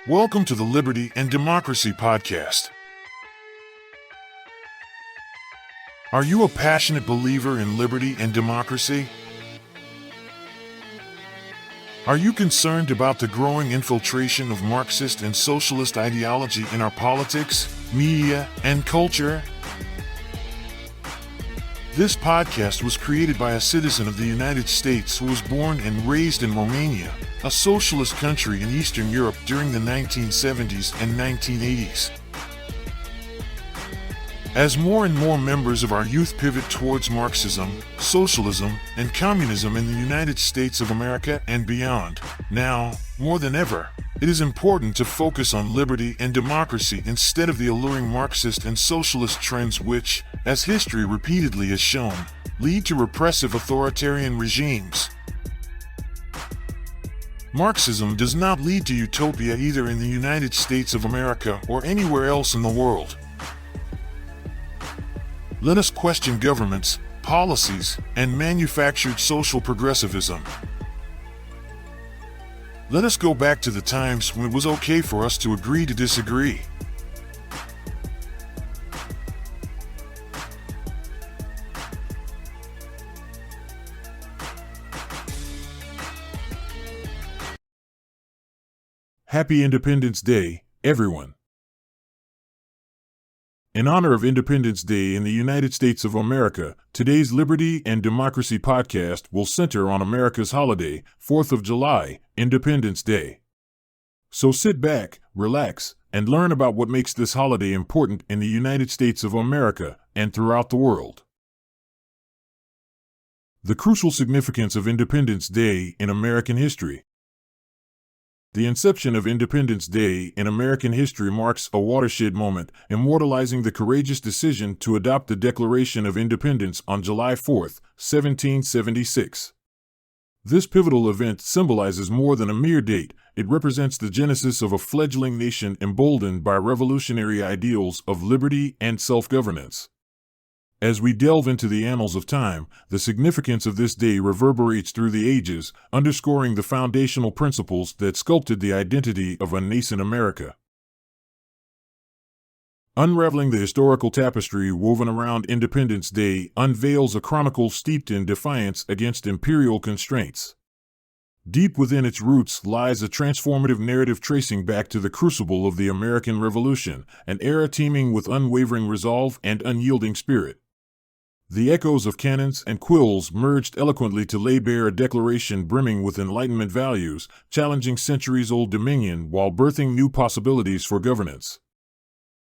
Welcome to the Liberty and Democracy Podcast. Are you a passionate believer in liberty and democracy? Are you concerned about the growing infiltration of Marxist and socialist ideology in our politics, media, and culture? This podcast was created by a citizen of the United States who was born and raised in Romania, a socialist country in Eastern Europe during the 1970s and 1980s. As more and more members of our youth pivot towards Marxism, socialism, and communism in the United States of America and beyond, now, more than ever, it is important to focus on liberty and democracy instead of the alluring Marxist and socialist trends which, as history repeatedly has shown, lead to repressive authoritarian regimes. Marxism does not lead to utopia either in the United States of America or anywhere else in the world. Let us question governments, policies, and manufactured social progressivism. Let us go back to the times when it was okay for us to agree to disagree. Happy Independence Day, everyone. In honor of Independence Day in the United States of America, today's Liberty and Democracy podcast will center on America's holiday, 4th of July, Independence Day. So sit back, relax, and learn about what makes this holiday important in the United States of America and throughout the world. The crucial significance of Independence Day in American history. The inception of Independence Day in American history marks a watershed moment, immortalizing the courageous decision to adopt the Declaration of Independence on July 4, 1776. This pivotal event symbolizes more than a mere date. It represents the genesis of a fledgling nation emboldened by revolutionary ideals of liberty and self-governance. As we delve into the annals of time, the significance of this day reverberates through the ages, underscoring the foundational principles that sculpted the identity of a nascent America. Unraveling the historical tapestry woven around Independence Day unveils a chronicle steeped in defiance against imperial constraints. Deep within its roots lies a transformative narrative tracing back to the crucible of the American Revolution, an era teeming with unwavering resolve and unyielding spirit. The echoes of cannons and quills merged eloquently to lay bare a declaration brimming with Enlightenment values, challenging centuries-old dominion while birthing new possibilities for governance.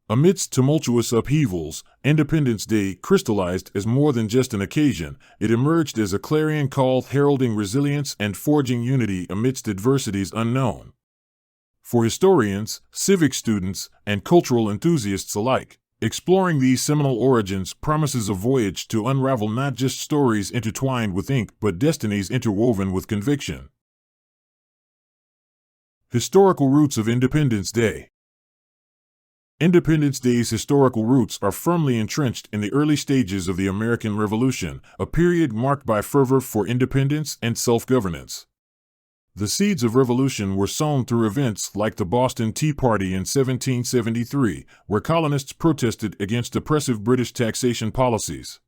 Amidst tumultuous upheavals, Independence Day crystallized as more than just an occasion. It emerged as a clarion call heralding resilience and forging unity amidst adversities unknown. For historians, civic students, and cultural enthusiasts alike, exploring these seminal origins promises a voyage to unravel not just stories intertwined with ink but destinies interwoven with conviction. Historical roots of Independence Day. Independence Day's historical roots are firmly entrenched in the early stages of the American Revolution, a period marked by fervor for independence and self-governance. The seeds of revolution were sown through events like the Boston Tea Party in 1773, where colonists protested against oppressive British taxation policies.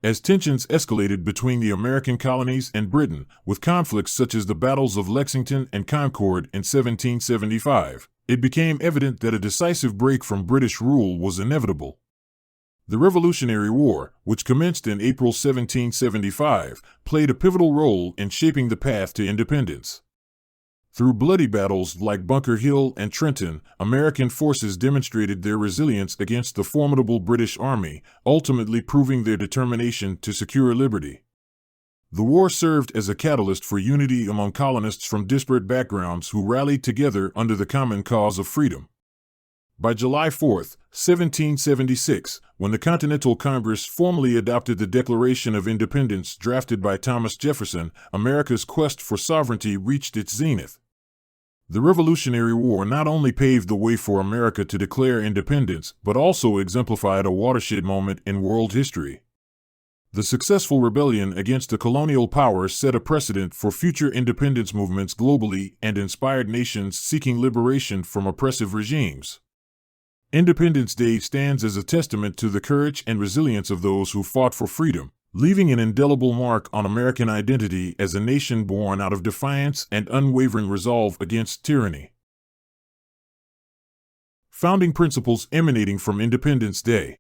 As tensions escalated between the American colonies and Britain, with conflicts such as the battles of Lexington and Concord in 1775, it became evident that a decisive break from British rule was inevitable. The Revolutionary War, which commenced in April 1775, played a pivotal role in shaping the path to independence. Through bloody battles like Bunker Hill and Trenton, American forces demonstrated their resilience against the formidable British Army, ultimately proving their determination to secure liberty. The war served as a catalyst for unity among colonists from disparate backgrounds who rallied together under the common cause of freedom. By July 4, 1776, when the Continental Congress formally adopted the Declaration of Independence drafted by Thomas Jefferson, America's quest for sovereignty reached its zenith. The Revolutionary War not only paved the way for America to declare independence, but also exemplified a watershed moment in world history. The successful rebellion against the colonial powers set a precedent for future independence movements globally and inspired nations seeking liberation from oppressive regimes. Independence Day stands as a testament to the courage and resilience of those who fought for freedom, leaving an indelible mark on American identity as a nation born out of defiance and unwavering resolve against tyranny. Founding principles emanating from Independence Day.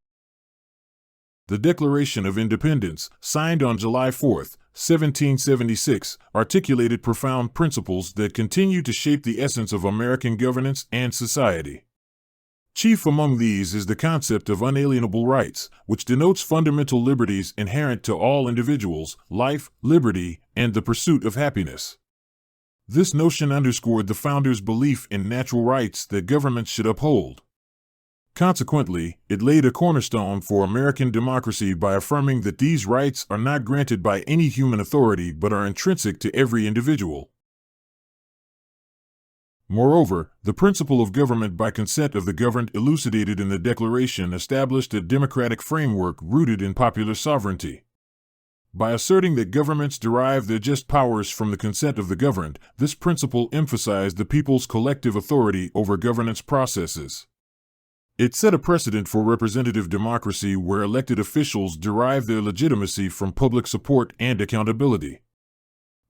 The Declaration of Independence, signed on July 4, 1776, articulated profound principles that continue to shape the essence of American governance and society. Chief among these is the concept of unalienable rights, which denotes fundamental liberties inherent to all individuals, life, liberty, and the pursuit of happiness. This notion underscored the founders' belief in natural rights that governments should uphold. Consequently, it laid a cornerstone for American democracy by affirming that these rights are not granted by any human authority but are intrinsic to every individual. Moreover, the principle of government by consent of the governed elucidated in the Declaration established a democratic framework rooted in popular sovereignty. By asserting that governments derive their just powers from the consent of the governed, this principle emphasized the people's collective authority over governance processes. It set a precedent for representative democracy where elected officials derive their legitimacy from public support and accountability.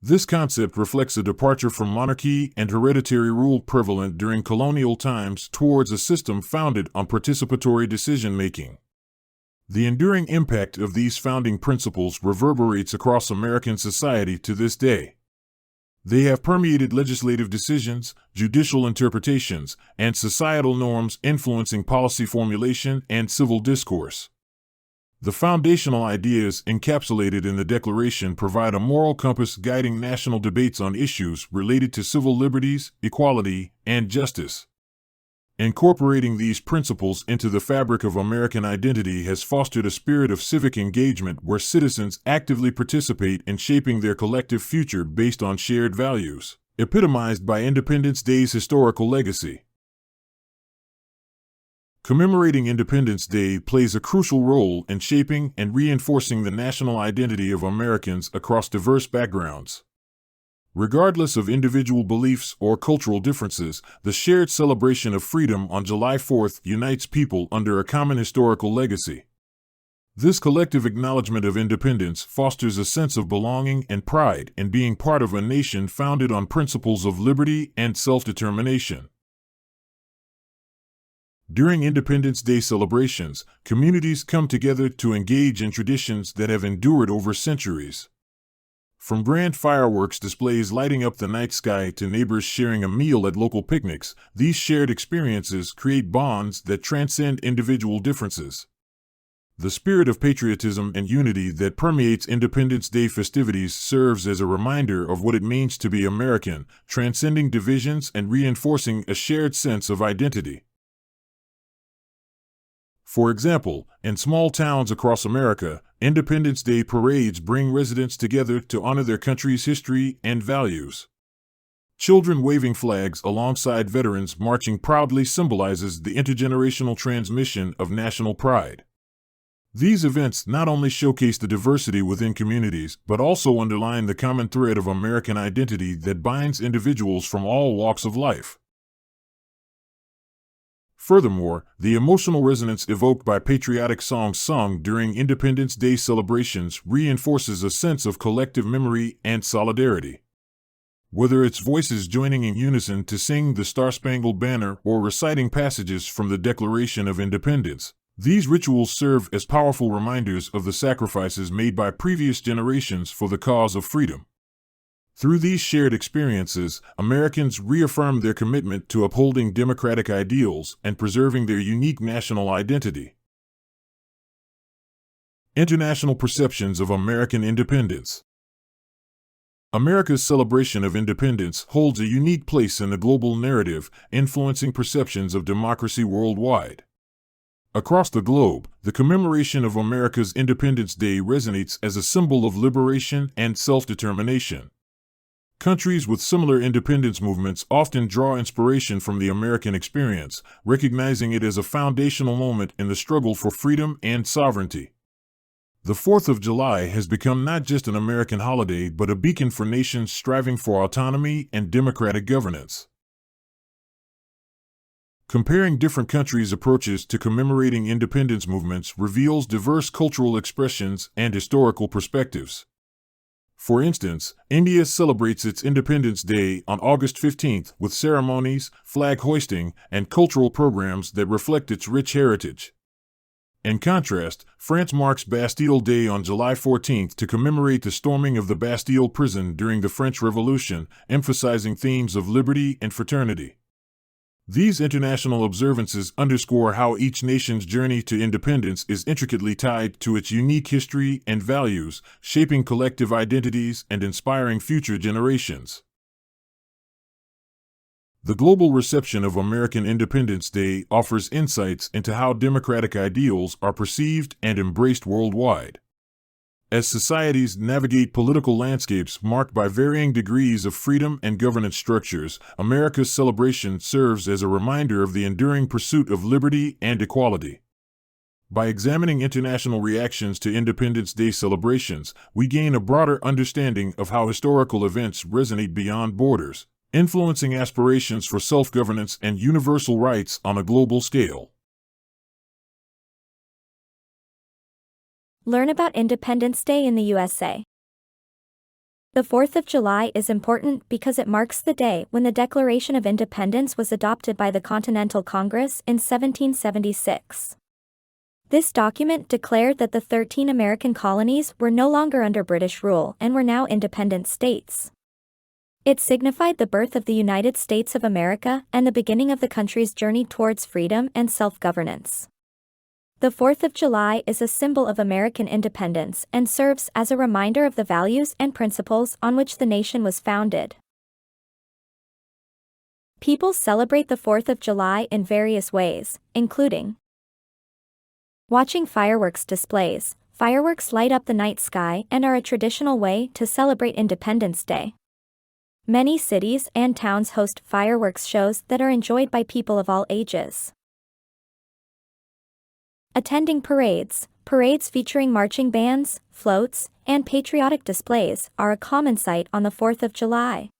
This concept reflects a departure from monarchy and hereditary rule prevalent during colonial times towards a system founded on participatory decision-making. The enduring impact of these founding principles reverberates across American society to this day. They have permeated legislative decisions, judicial interpretations, and societal norms influencing policy formulation and civil discourse. The foundational ideas encapsulated in the Declaration provide a moral compass guiding national debates on issues related to civil liberties, equality, and justice. Incorporating these principles into the fabric of American identity has fostered a spirit of civic engagement where citizens actively participate in shaping their collective future based on shared values, epitomized by Independence Day's historical legacy. Commemorating Independence Day plays a crucial role in shaping and reinforcing the national identity of Americans across diverse backgrounds. Regardless of individual beliefs or cultural differences, the shared celebration of freedom on July 4th unites people under a common historical legacy. This collective acknowledgement of independence fosters a sense of belonging and pride in being part of a nation founded on principles of liberty and self-determination. During Independence Day celebrations, communities come together to engage in traditions that have endured over centuries. From grand fireworks displays lighting up the night sky to neighbors sharing a meal at local picnics, these shared experiences create bonds that transcend individual differences. The spirit of patriotism and unity that permeates Independence Day festivities serves as a reminder of what it means to be American, transcending divisions and reinforcing a shared sense of identity. For example, in small towns across America, Independence Day parades bring residents together to honor their country's history and values. Children waving flags alongside veterans marching proudly symbolizes the intergenerational transmission of national pride. These events not only showcase the diversity within communities, but also underline the common thread of American identity that binds individuals from all walks of life. Furthermore, the emotional resonance evoked by patriotic songs sung during Independence Day celebrations reinforces a sense of collective memory and solidarity. Whether it's voices joining in unison to sing the Star-Spangled Banner or reciting passages from the Declaration of Independence, these rituals serve as powerful reminders of the sacrifices made by previous generations for the cause of freedom. Through these shared experiences, Americans reaffirm their commitment to upholding democratic ideals and preserving their unique national identity. International perceptions of American independence. America's celebration of independence holds a unique place in the global narrative, influencing perceptions of democracy worldwide. Across the globe, the commemoration of America's Independence Day resonates as a symbol of liberation and self-determination. Countries with similar independence movements often draw inspiration from the American experience, recognizing it as a foundational moment in the struggle for freedom and sovereignty. The 4th of July has become not just an American holiday but a beacon for nations striving for autonomy and democratic governance. Comparing different countries' approaches to commemorating independence movements reveals diverse cultural expressions and historical perspectives. For instance, India celebrates its Independence Day on August 15th with ceremonies, flag hoisting, and cultural programs that reflect its rich heritage. In contrast, France marks Bastille Day on July 14th to commemorate the storming of the Bastille prison during the French Revolution, emphasizing themes of liberty and fraternity. These international observances underscore how each nation's journey to independence is intricately tied to its unique history and values, shaping collective identities and inspiring future generations. The global reception of American Independence Day offers insights into how democratic ideals are perceived and embraced worldwide. As societies navigate political landscapes marked by varying degrees of freedom and governance structures, America's celebration serves as a reminder of the enduring pursuit of liberty and equality. By examining international reactions to Independence Day celebrations, we gain a broader understanding of how historical events resonate beyond borders, influencing aspirations for self-governance and universal rights on a global scale. Learn about Independence Day in the USA. The 4th of July is important because it marks the day when the Declaration of Independence was adopted by the Continental Congress in 1776. This document declared that the 13 American colonies were no longer under British rule and were now independent states. It signified the birth of the United States of America and the beginning of the country's journey towards freedom and self-governance. The 4th of July is a symbol of American independence and serves as a reminder of the values and principles on which the nation was founded. People celebrate the 4th of July in various ways, including watching fireworks displays. Fireworks light up the night sky and are a traditional way to celebrate Independence Day. Many cities and towns host fireworks shows that are enjoyed by people of all ages. Attending parades. Parades featuring marching bands, floats, and patriotic displays are a common sight on the 4th of July.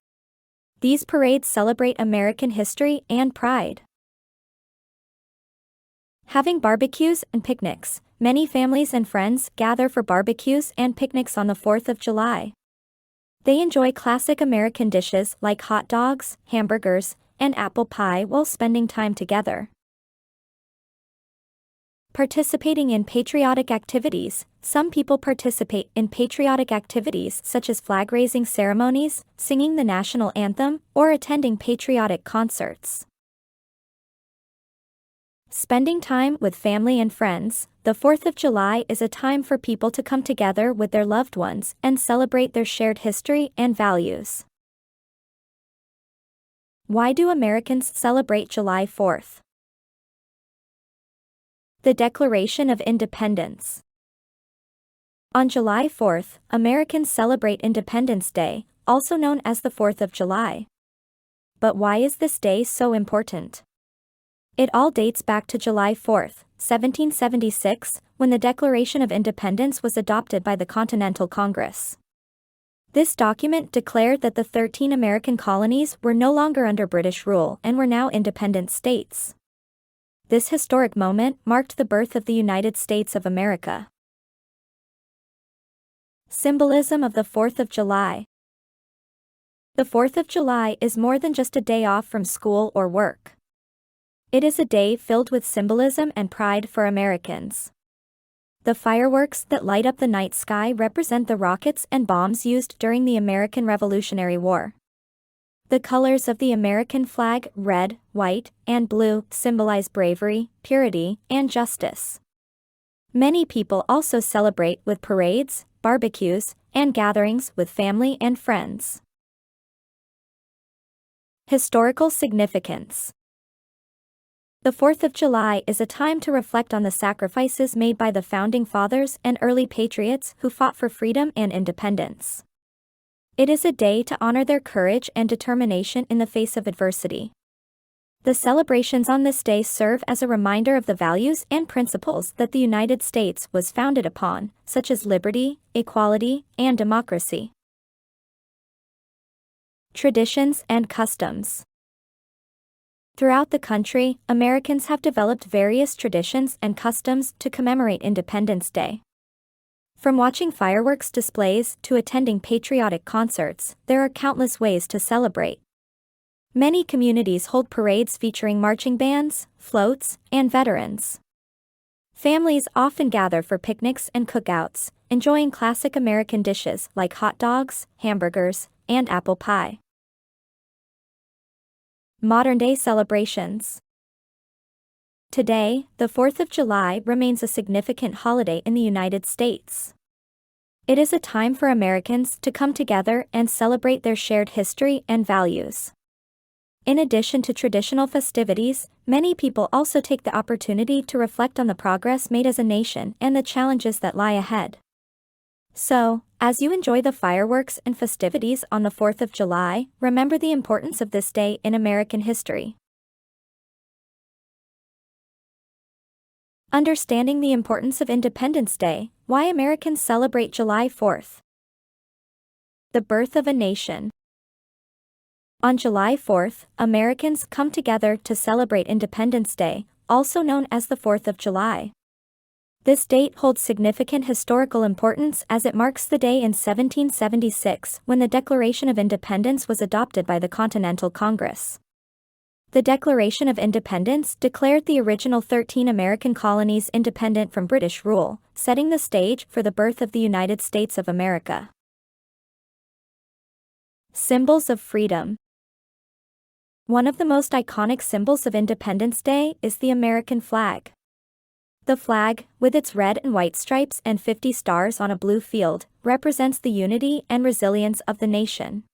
These parades celebrate American history and pride. Having barbecues and picnics. Many families and friends gather for barbecues and picnics on the 4th of July. They enjoy classic American dishes like hot dogs, hamburgers, and apple pie while spending time together. Participating in patriotic activities. Some people participate in patriotic activities such as flag-raising ceremonies, singing the national anthem, or attending patriotic concerts. Spending time with family and friends. The 4th of July is a time for people to come together with their loved ones and celebrate their shared history and values. Why do Americans celebrate July 4th? The Declaration of Independence. On July 4th, Americans celebrate Independence Day, also known as the 4th of July. But why is this day so important? It all dates back to July 4th, 1776, when the Declaration of Independence was adopted by the Continental Congress. This document declared that the 13 American colonies were no longer under British rule and were now independent states. This historic moment marked the birth of the United States of America. Symbolism of the 4th of July. The 4th of July is more than just a day off from school or work. It is a day filled with symbolism and pride for Americans. The fireworks that light up the night sky represent the rockets and bombs used during the American Revolutionary War. The colors of the American flag, red, white, and blue, symbolize bravery, purity, and justice. Many people also celebrate with parades, barbecues, and gatherings with family and friends. Historical significance. The 4th of July is a time to reflect on the sacrifices made by the Founding Fathers and early patriots who fought for freedom and independence. It is a day to honor their courage and determination in the face of adversity. The celebrations on this day serve as a reminder of the values and principles that the United States was founded upon, such as liberty, equality, and democracy. Traditions and customs. Throughout the country, Americans have developed various traditions and customs to commemorate Independence Day. From watching fireworks displays to attending patriotic concerts, there are countless ways to celebrate. Many communities hold parades featuring marching bands, floats, and veterans. Families often gather for picnics and cookouts, enjoying classic American dishes like hot dogs, hamburgers, and apple pie. Modern-day celebrations. Today, the 4th of July remains a significant holiday in the United States. It is a time for Americans to come together and celebrate their shared history and values. In addition to traditional festivities, many people also take the opportunity to reflect on the progress made as a nation and the challenges that lie ahead. So, as you enjoy the fireworks and festivities on the 4th of July, remember the importance of this day in American history. Understanding the importance of Independence Day, why Americans celebrate July 4th. The birth of a nation. On July 4th, Americans come together to celebrate Independence Day, also known as the 4th of July. This date holds significant historical importance as it marks the day in 1776 when the Declaration of Independence was adopted by the Continental Congress. The Declaration of Independence declared the original 13 American colonies independent from British rule, setting the stage for the birth of the United States of America. Symbols of freedom. One of the most iconic symbols of Independence Day is the American flag. The flag, with its red and white stripes and 50 stars on a blue field, represents the unity and resilience of the nation.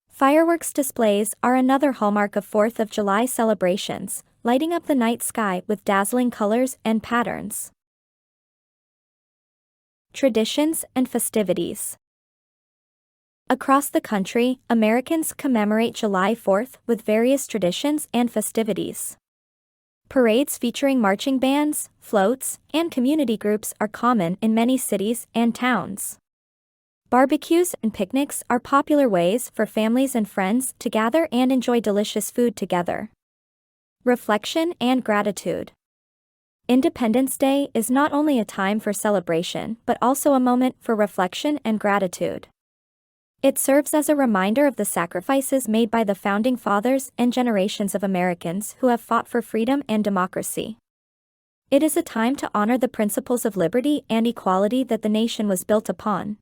Fireworks displays are another hallmark of 4th of July celebrations, lighting up the night sky with dazzling colors and patterns. Traditions and festivities. Across the country, Americans commemorate July 4th with various traditions and festivities. Parades featuring marching bands, floats, and community groups are common in many cities and towns. Barbecues and picnics are popular ways for families and friends to gather and enjoy delicious food together. Reflection and gratitude. Independence Day is not only a time for celebration but also a moment for reflection and gratitude. It serves as a reminder of the sacrifices made by the Founding Fathers and generations of Americans who have fought for freedom and democracy. It is a time to honor the principles of liberty and equality that the nation was built upon.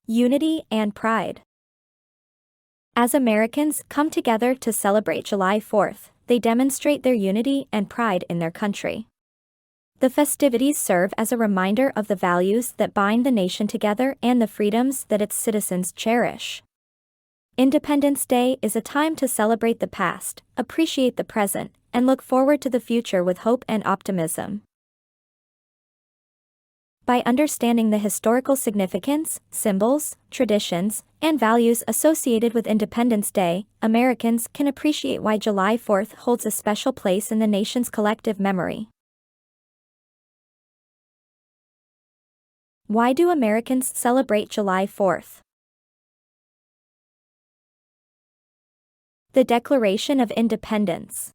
Unity and pride. As Americans come together to celebrate July 4th, they demonstrate their unity and pride in their country. The festivities serve as a reminder of the values that bind the nation together and the freedoms that its citizens cherish. Independence Day is a time to celebrate the past, appreciate the present, and look forward to the future with hope and optimism. By understanding the historical significance, symbols, traditions, and values associated with Independence Day, Americans can appreciate why July 4th holds a special place in the nation's collective memory. Why do Americans celebrate July 4th? The Declaration of Independence.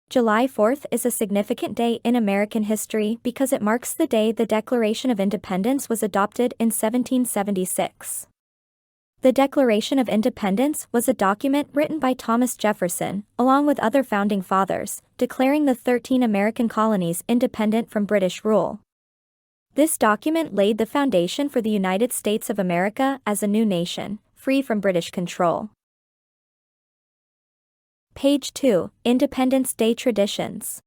July 4th is a significant day in American history because it marks the day the Declaration of Independence was adopted in 1776. The Declaration of Independence was a document written by Thomas Jefferson, along with other founding fathers, declaring the 13 American colonies independent from British rule. This document laid the foundation for the United States of America as a new nation, free from British control. Page 2, Independence Day Traditions.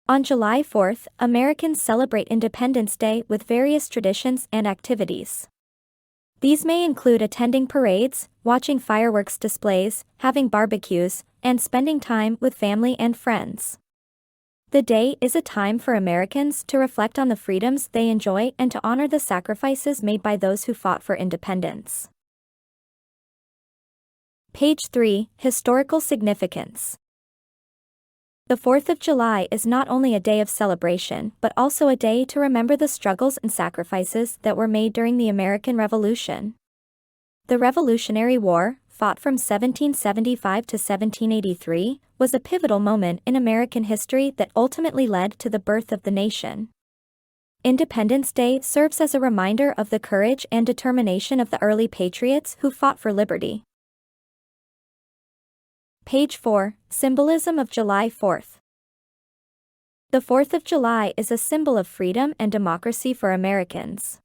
On July 4th, Americans celebrate Independence Day with various traditions and activities. These may include attending parades, watching fireworks displays, having barbecues, and spending time with family and friends. The day is a time for Americans to reflect on the freedoms they enjoy and to honor the sacrifices made by those who fought for independence. Page 3, Historical Significance. The 4th of July is not only a day of celebration but also a day to remember the struggles and sacrifices that were made during the American Revolution. The Revolutionary War, fought from 1775 to 1783, was a pivotal moment in American history that ultimately led to the birth of the nation. Independence Day serves as a reminder of the courage and determination of the early patriots who fought for liberty. Page 4, Symbolism of July 4th. The 4th of July is a symbol of freedom and democracy for Americans.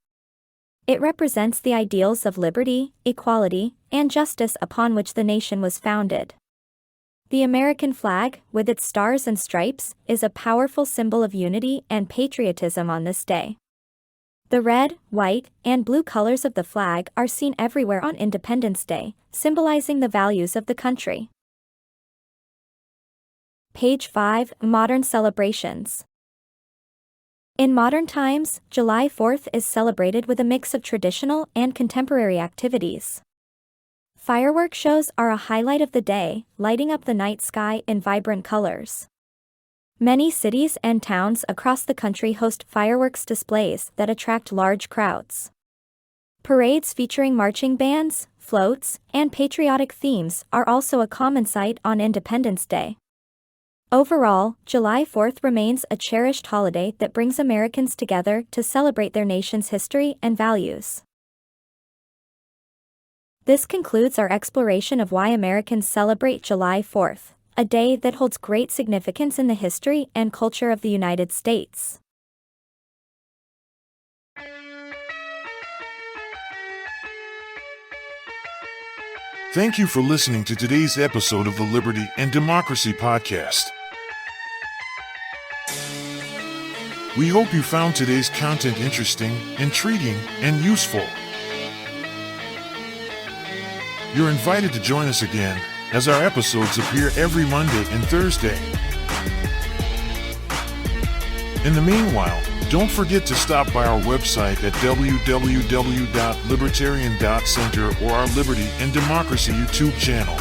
It represents the ideals of liberty, equality, and justice upon which the nation was founded. The American flag, with its stars and stripes, is a powerful symbol of unity and patriotism on this day. The red, white, and blue colors of the flag are seen everywhere on Independence Day, symbolizing the values of the country. Page 5, Modern Celebrations. In modern times, July 4th is celebrated with a mix of traditional and contemporary activities. Fireworks shows are a highlight of the day, lighting up the night sky in vibrant colors. Many cities and towns across the country host fireworks displays that attract large crowds. Parades featuring marching bands, floats, and patriotic themes are also a common sight on Independence Day. Overall, July 4th remains a cherished holiday that brings Americans together to celebrate their nation's history and values. This concludes our exploration of why Americans celebrate July 4th, a day that holds great significance in the history and culture of the United States. Thank you for listening to today's episode of the Liberty and Democracy Podcast. We hope you found today's content interesting, intriguing, and useful. You're invited to join us again, as our episodes appear every Monday and Thursday. In the meanwhile, don't forget to stop by our website at www.libertarian.center or our Liberty and Democracy YouTube channel.